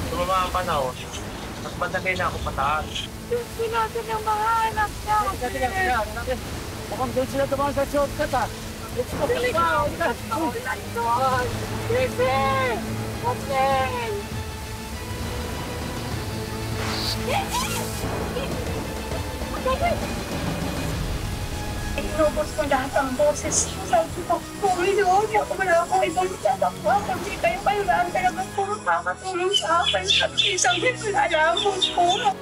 Tumama ang panahon. Mas madagay na ako pataas. Hindi natin yung mga anak niya. Mukhang doon sila tumahan sa shortcut, ha? Let's go! Gising! Gising! Inubos ko lahat ang boses. Sabi ko, Pumilo, wala akong ibang tatakwa. Kundi kayo lang talagang puro makatulong sa akin. At isang alam ko.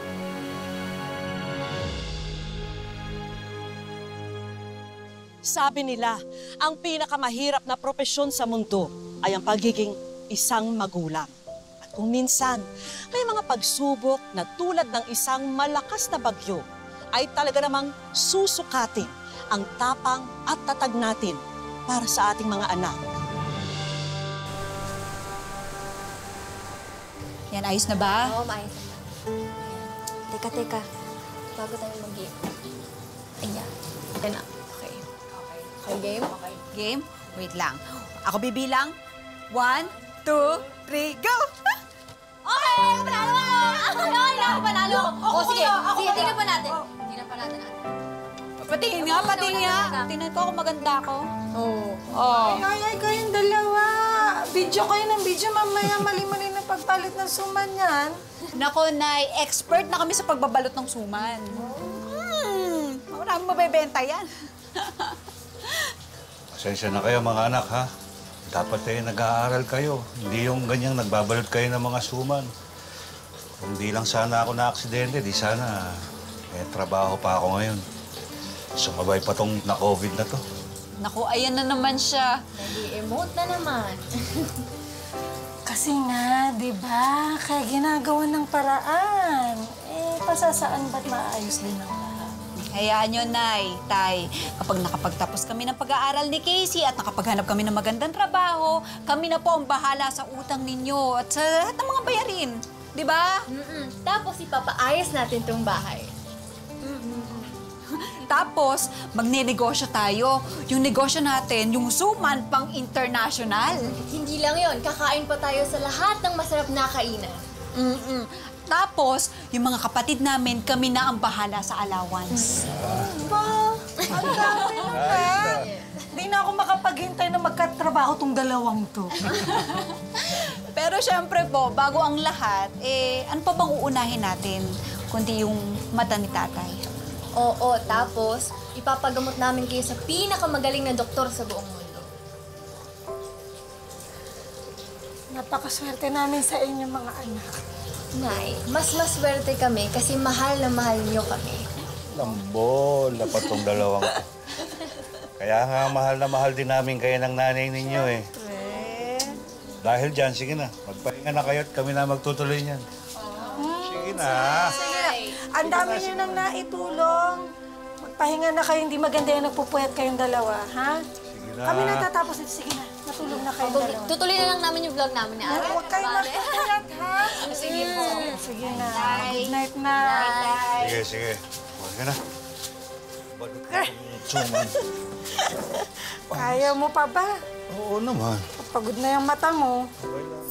Sabi nila, ang pinakamahirap na propesyon sa mundo ay ang pagiging isang magulang. At kung minsan, may mga pagsubok na tulad ng isang malakas na bagyo ay talaga namang susukatin ang tapang at tatag natin para sa ating mga anak. Yan, ayos na ba? Oo, maayos na. Teka. Bago tayo mag-game. Ayan. Ito na. Okay, game? Okay. Game? Wait lang. Ako bibilang. 1, 2, 3, go! Okay! Panalo! Ako panalo! O, sige. Sige, tingnan pa natin. Tingnan pa natin. Patingin nga. Tingnan ko kung maganda ako. Oo. Ay, kayong dalawa. Video kayo ng video. Mamaya mali-mali na pagpalit ng suman yan. Nako, Nay, expert na kami sa pagbabalot ng suman. Maraming mabebenta yan. Pasensya na kayo mga anak, ha? Dapat nag-aaral kayo. Hindi yung ganyang nagbabalot kayo ng mga suman. Kung di lang sana ako na-aksidente, di sana may trabaho pa ako ngayon. Sumabay pa tong na-COVID na to. Naku, ayan na naman siya. Nag-i-emote na naman. Kasi nga, di ba? Kaya ginagawa ng paraan. Pasasaan ba't maayos din ang lahat? Hayaan nyo, Nay, Tay. Kapag nakapagtapos kami ng pag-aaral ni Casey at nakapaghanap kami ng magandang trabaho, kami na po ang bahala sa utang ninyo at sa lahat ng mga bayarin. Di ba? Tapos ipapaayos natin tong bahay. Tapos, magne-negosyo tayo. Yung negosyo natin, yung suman pang international. Hindi lang yon, kakain pa tayo sa lahat ng masarap na kainan. Tapos, yung mga kapatid namin, kami na ang bahala sa allowance. Ba? Ang dami naman. Hindi na ako makapaghintay na magkatrabaho tong dalawang to. Pero syempre po, bago ang lahat, ano pa bang uunahin natin kundi yung mata ni tatay? Oo, tapos ipapagamot namin kayo sa pinakamagaling na doktor sa buong mundo. Napakaswerte namin sa inyo mga anak. Nay, mas maswerte kami kasi mahal na mahal niyo kami. Lambol na pa tong dalawang to. Kaya nga mahal na mahal din namin kayo ng nanay ninyo, eh. Dahil dyan, sige na. Magpahinga na kayo at kami na magtutuloy niyan. Sige na. Ang dami niyo nang naitulong. Magpahinga na kayo, hindi maganda yung nagpupuyat kayong dalawa, ha? Sige na. Kami natatapos ito. Sige na, matulog na kayong dalawa. Tutuloy na lang namin yung vlog namin ni Ara. Huwag kayong magpupuyat, ha? Sige po. Sige na. Good night na. Sige. Huwag ka na. Balot ka ng suman. Kaya mo pa ba? Oo naman. Pagod na yung mata mo. Okay lang.